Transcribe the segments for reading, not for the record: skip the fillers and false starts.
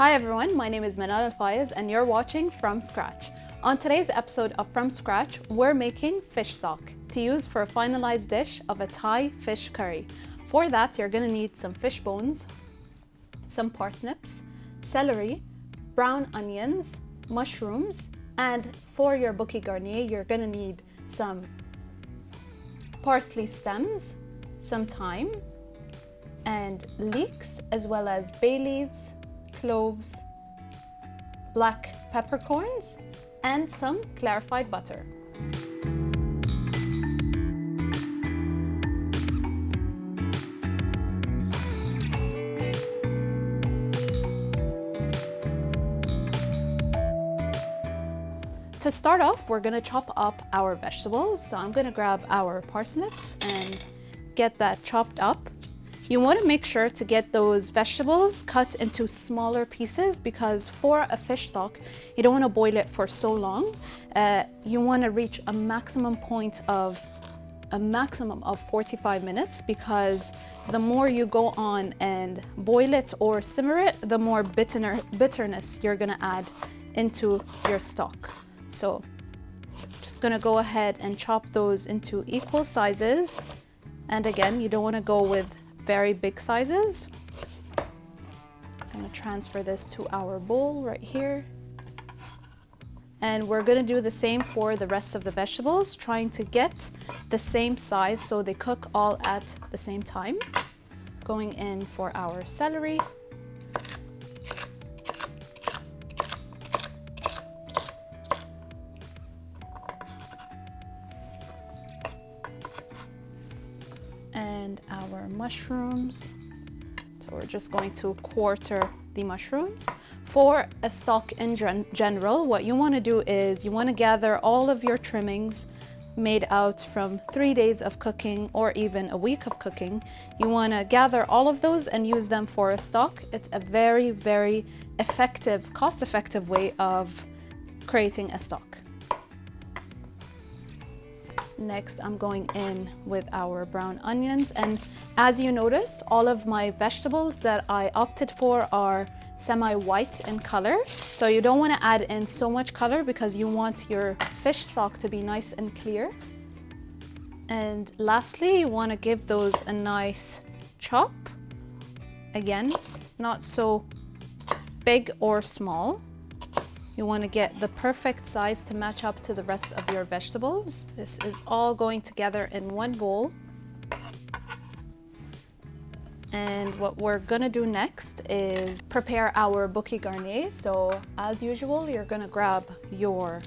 Hi everyone, my name is Manal Al-Fayez and you're watching From Scratch. On today's episode of From Scratch, we're making fish stock to use for a finalized dish of a Thai fish curry. For that, you're gonna need some fish bones, some parsnips, celery, brown onions, mushrooms, and for your bouquet garnier, you're gonna need some parsley stems, some thyme, and leeks, as well as bay leaves, cloves, black peppercorns, and some clarified butter. To start off, we're gonna chop up our vegetables. So I'm gonna grab our parsnips and get that chopped up. You want to make sure to get those vegetables cut into smaller pieces because for a fish stock, you don't want to boil it for so long. You want to reach a maximum of 45 minutes because the more you go on and boil it or simmer it, the more bitterness you're going to add into your stock. So just going to go ahead and chop those into equal sizes. And again, you don't want to go with very big sizes. I'm going to transfer this to our bowl right here. And we're going to do the same for the rest of the vegetables, trying to get the same size so they cook all at the same time. Going in for our celery. And our mushrooms. So we're just going to quarter the mushrooms. For a stock in general, what you want to do is you want to gather all of your trimmings made out from 3 days of cooking or even a week of cooking. You want to gather all of those and use them for a stock. It's a very, very effective, cost-effective way of creating a stock. Next, I'm going in with our brown onions, and as you notice, all of my vegetables that I opted for are semi-white in color. So you don't want to add in so much color because you want your fish stock to be nice and clear. And lastly, you want to give those a nice chop. Again, not so big or small. You want to get the perfect size to match up to the rest of your vegetables. This is all going together in one bowl. And what we're gonna do next is prepare our bouquet garnier. So as usual, you're gonna grab your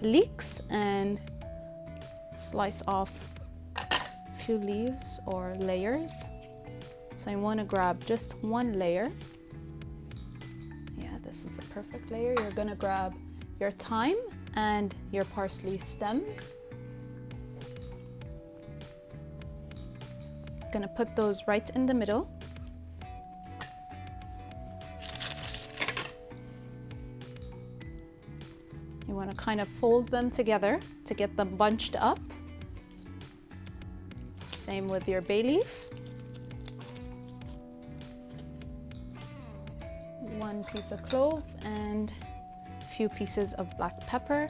leeks and slice off a few leaves or layers. So you want to grab just one layer. This is a perfect layer. You're gonna grab your thyme and your parsley stems. Gonna put those right in the middle. You wanna kind of fold them together to get them bunched up. Same with your bay leaf. One piece of clove and a few pieces of black pepper.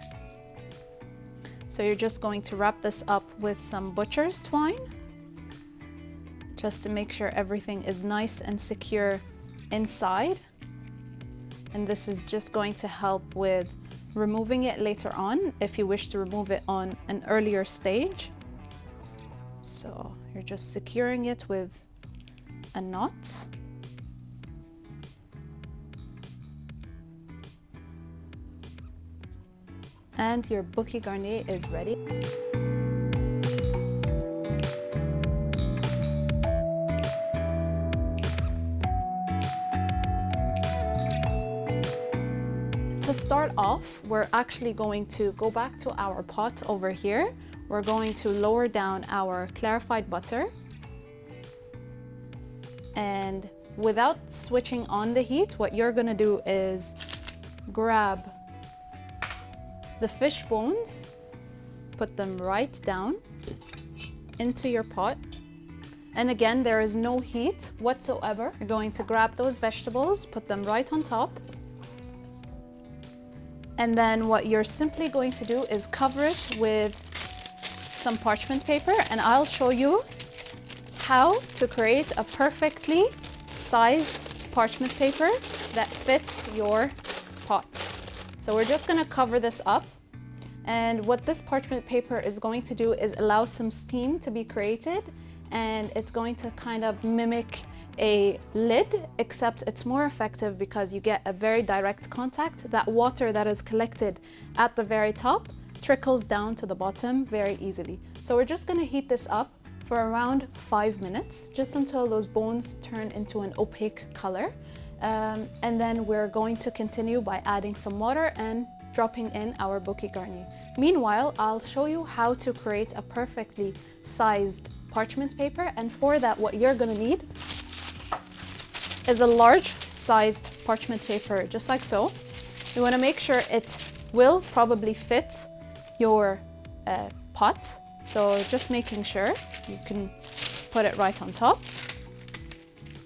So you're just going to wrap this up with some butcher's twine just to make sure everything is nice and secure inside. And this is just going to help with removing it later on if you wish to remove it on an earlier stage. So you're just securing it with a knot. And your bouquet garnier is ready. To start off, we're actually going to go back to our pot over here. We're going to lower down our clarified butter. And without switching on the heat, what you're gonna do is grab the fish bones, put them right down into your pot, And again, there is no heat whatsoever. You're going to grab those vegetables, put them right on top. And then what you're simply going to do is cover it with some parchment paper, and I'll show you how to create a perfectly sized parchment paper that fits your pot. So we're just gonna cover this up. And what this parchment paper is going to do is allow some steam to be created, and it's going to kind of mimic a lid, except it's more effective because you get a very direct contact. That water that is collected at the very top trickles down to the bottom very easily. So we're just gonna heat this up for around 5 minutes, just until those bones turn into an opaque color. And then we're going to continue by adding some water and dropping in our bouquet garni. Meanwhile, I'll show you how to create a perfectly sized parchment paper, and for that what you're gonna need is a large sized parchment paper, just like so. You wanna make sure it will probably fit your pot, so just making sure you can just put it right on top.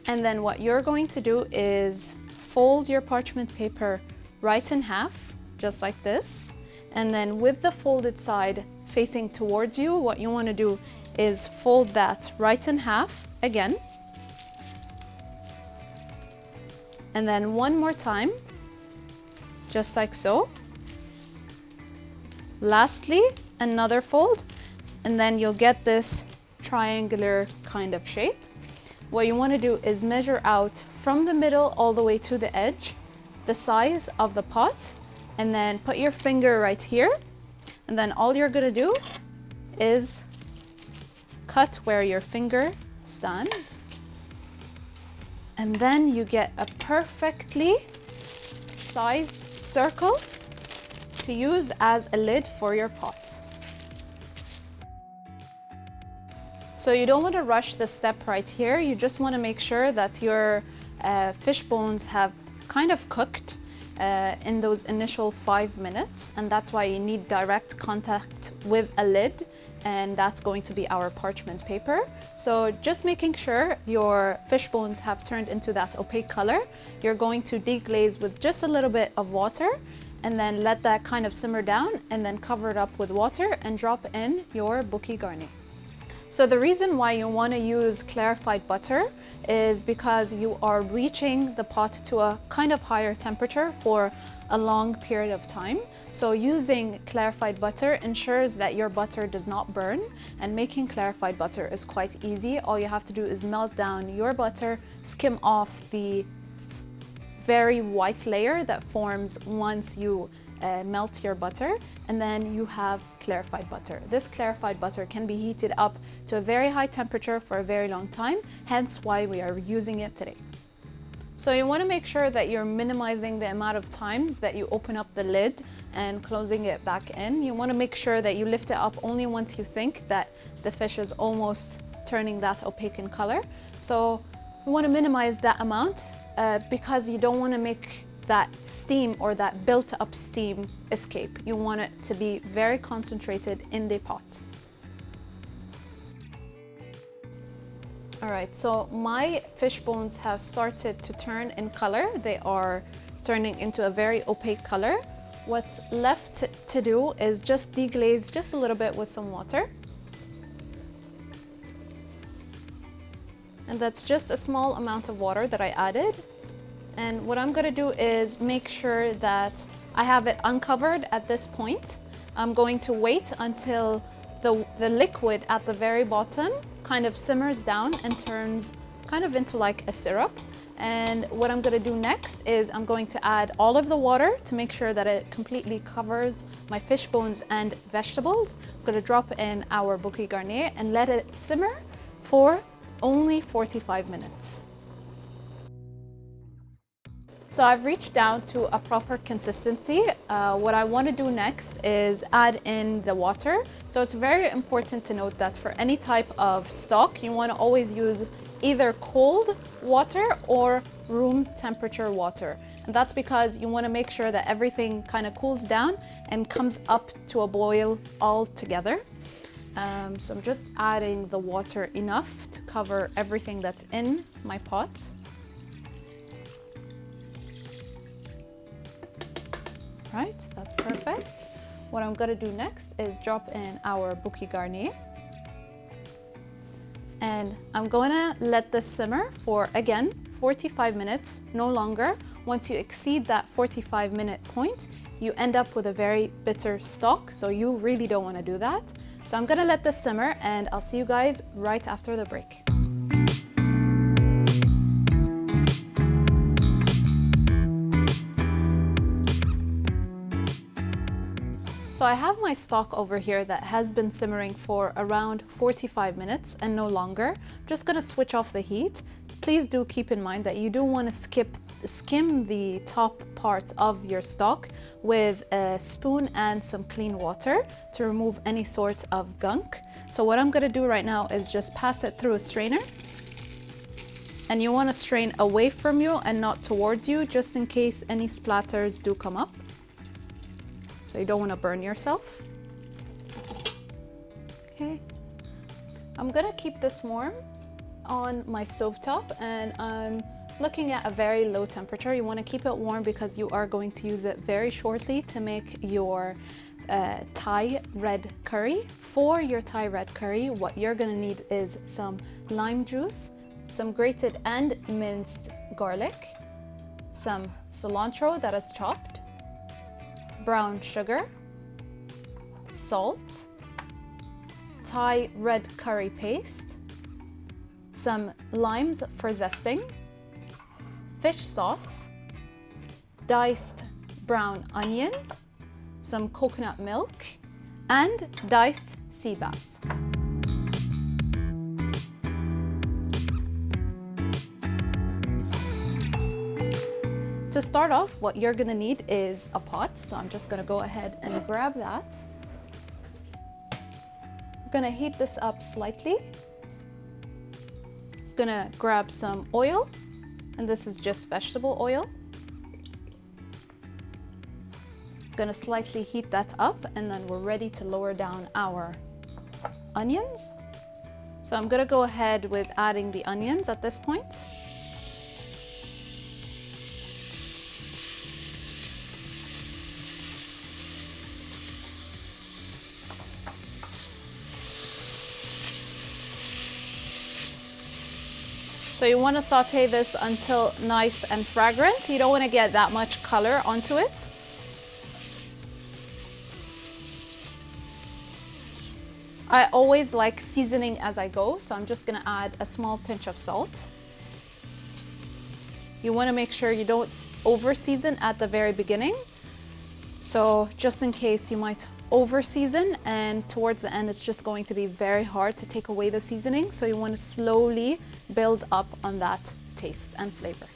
And then what you're going to do is fold your parchment paper right in half, just like this. And then with the folded side facing towards you, what you want to do is fold that right in half again. And then one more time, just like so. Lastly, another fold, and then you'll get this triangular kind of shape. What you want to do is measure out from the middle all the way to the edge the size of the pot, and then put your finger right here, and then all you're going to do is cut where your finger stands, and then you get a perfectly sized circle to use as a lid for your pot. So you don't want to rush the step right here. You just want to make sure that your fish bones have kind of cooked in those initial 5 minutes, and that's why you need direct contact with a lid, and that's going to be our parchment paper. So just making sure your fish bones have turned into that opaque color, you're going to deglaze with just a little bit of water, and then let that kind of simmer down, and then cover it up with water and drop in your bouquet garni. So the reason why you want to use clarified butter is because you are reaching the pot to a kind of higher temperature for a long period of time. So using clarified butter ensures that your butter does not burn, and making clarified butter is quite easy. All you have to do is melt down your butter, skim off the very white layer that forms once you melt your butter, and then you have clarified butter. This clarified butter can be heated up to a very high temperature for a very long time, hence why we are using it today. So you want to make sure that you're minimizing the amount of times that you open up the lid and closing it back in. You want to make sure that you lift it up only once you think that the fish is almost turning that opaque in color. So you want to minimize that amount because you don't want to make that steam or that built up steam escape. You want it to be very concentrated in the pot. All right, so my fish bones have started to turn in color. They are turning into a very opaque color. What's left to do is just deglaze just a little bit with some water. And that's just a small amount of water that I added. And what I'm gonna do is make sure that I have it uncovered at this point. I'm going to wait until the liquid at the very bottom kind of simmers down and turns kind of into like a syrup. And what I'm gonna do next is I'm going to add all of the water to make sure that it completely covers my fish bones and vegetables. I'm gonna drop in our bouquet garni and let it simmer for only 45 minutes. So I've reached down to a proper consistency. What I want to do next is add in the water. So it's very important to note that for any type of stock, you want to always use either cold water or room temperature water. And that's because you want to make sure that everything kind of cools down and comes up to a boil all together. So I'm just adding the water enough to cover everything that's in my pot. Right, that's perfect. What I'm gonna do next is drop in our bouquet garni. And I'm gonna let this simmer for, again, 45 minutes, no longer. Once you exceed that 45-minute point, you end up with a very bitter stock, so you really don't wanna do that. So I'm gonna let this simmer and I'll see you guys right after the break. So I have my stock over here that has been simmering for around 45 minutes and no longer. I'm just gonna switch off the heat. Please do keep in mind that you do wanna skim the top part of your stock with a spoon and some clean water to remove any sort of gunk. So what I'm gonna do right now is just pass it through a strainer. And you wanna strain away from you and not towards you, just in case any splatters do come up. So you don't wanna burn yourself. Okay. I'm gonna keep this warm on my stovetop, and I'm looking at a very low temperature. You want to keep it warm because you are going to use it very shortly to make your Thai red curry. For your Thai red curry, what you're going to need is some lime juice, some grated and minced garlic, some cilantro that is chopped, brown sugar, salt, Thai red curry paste, some limes for zesting, fish sauce, diced brown onion, some coconut milk, and diced sea bass. To start off, what you're gonna need is a pot. So I'm just gonna go ahead and grab that. I'm gonna heat this up slightly. Gonna grab some oil, and this is just vegetable oil. Gonna slightly heat that up, and then we're ready to lower down our onions. So I'm gonna go ahead with adding the onions at this point. So you want to saute this until nice and fragrant. You don't want to get that much color onto it. I always like seasoning as I go, so I'm just going to add a small pinch of salt. You want to make sure you don't over season at the very beginning. So just in case you might over season, and towards the end it's just going to be very hard to take away the seasoning, so you want to slowly build up on that taste and flavor.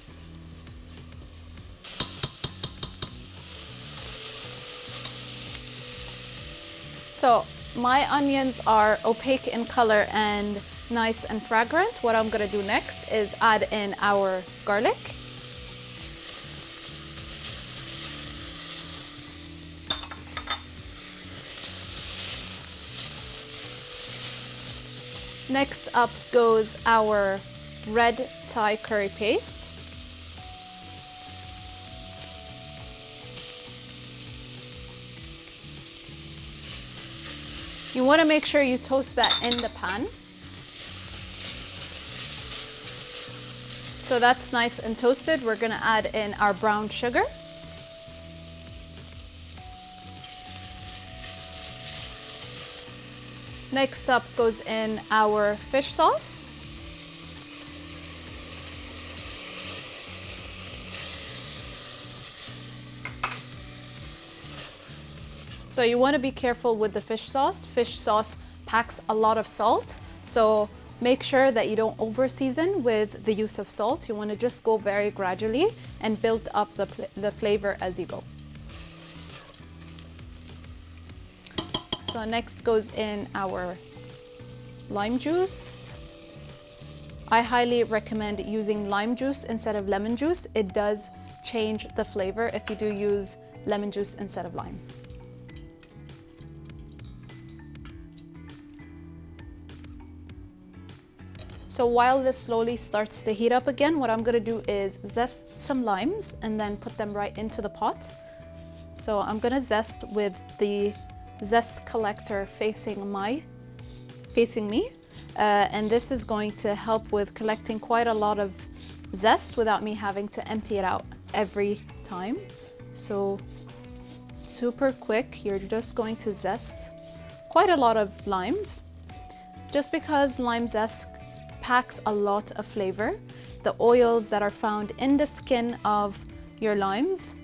So my onions are opaque in color and nice and fragrant. What I'm going to do next is add in our garlic. Next up goes our red Thai curry paste. You want to make sure you toast that in the pan. So that's nice and toasted. We're going to add in our brown sugar. Next up goes in our fish sauce. So you want to be careful with the fish sauce. Fish sauce packs a lot of salt, so make sure that you don't over season with the use of salt. You want to just go very gradually and build up the flavor as you go. So next goes in our lime juice. I highly recommend using lime juice instead of lemon juice. It does change the flavor if you do use lemon juice instead of lime. So while this slowly starts to heat up again, what I'm gonna do is zest some limes and then put them right into the pot. So I'm gonna zest with the zest collector facing me. And this is going to help with collecting quite a lot of zest without me having to empty it out every time. So super quick, you're just going to zest quite a lot of limes. Just because lime zest packs a lot of flavor, the oils that are found in the skin of your limes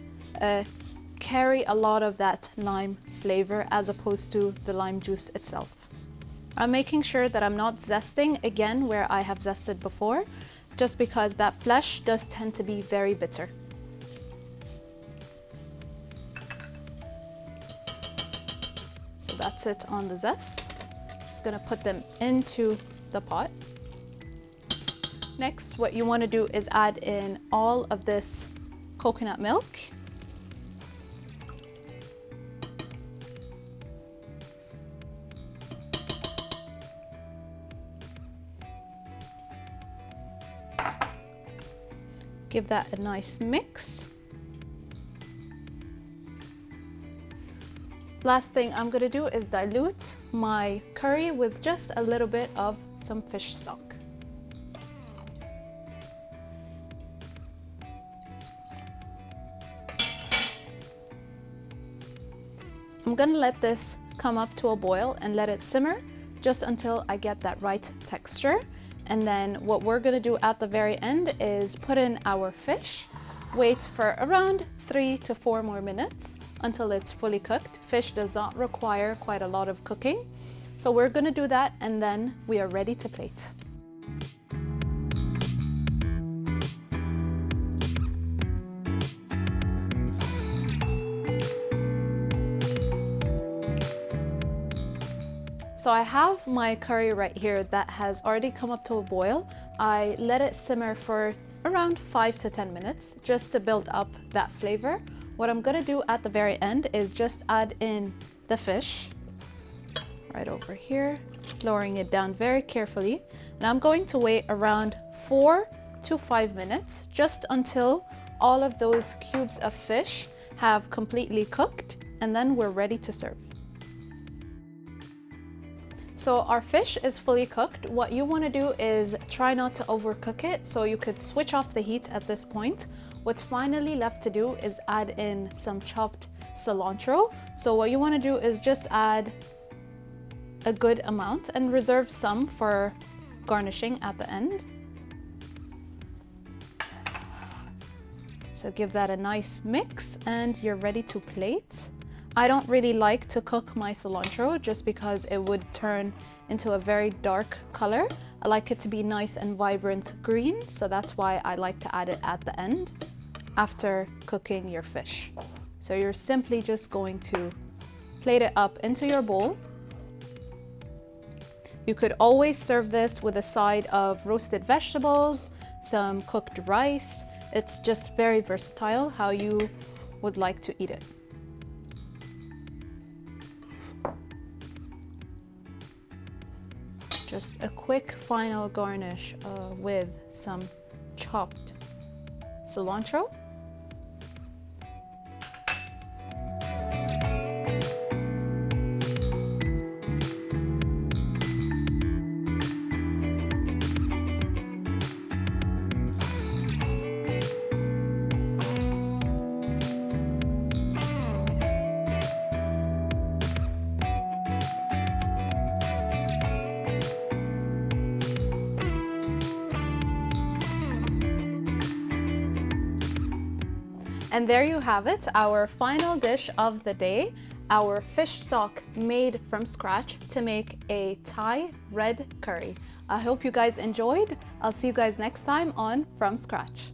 carry a lot of that lime flavor as opposed to the lime juice itself. I'm making sure that I'm not zesting again where I have zested before, just because that flesh does tend to be very bitter. So that's it on the zest. Just gonna put them into the pot. Next, what you wanna do is add in all of this coconut milk. Give that a nice mix. Last thing I'm gonna do is dilute my curry with just a little bit of some fish stock. I'm gonna let this come up to a boil and let it simmer just until I get that right texture. And then what we're gonna do at the very end is put in our fish, wait for around 3 to 4 more minutes until it's fully cooked. Fish does not require quite a lot of cooking. So we're gonna do that and then we are ready to plate. So I have my curry right here that has already come up to a boil. I let it simmer for around 5 to 10 minutes just to build up that flavor. What I'm gonna do at the very end is just add in the fish right over here, lowering it down very carefully. And I'm going to wait around 4 to 5 minutes just until all of those cubes of fish have completely cooked, and then we're ready to serve. So our fish is fully cooked. What you want to do is try not to overcook it, so you could switch off the heat at this point. What's finally left to do is add in some chopped cilantro. So what you want to do is just add a good amount and reserve some for garnishing at the end. So give that a nice mix and you're ready to plate. I don't really like to cook my cilantro just because it would turn into a very dark color. I like it to be nice and vibrant green, so that's why I like to add it at the end after cooking your fish. So you're simply just going to plate it up into your bowl. You could always serve this with a side of roasted vegetables, some cooked rice. It's just very versatile how you would like to eat it. Just a quick final garnish with some chopped cilantro. And there you have it, our final dish of the day, our fish stock made from scratch to make a Thai red curry. I hope you guys enjoyed. I'll see you guys next time on From Scratch.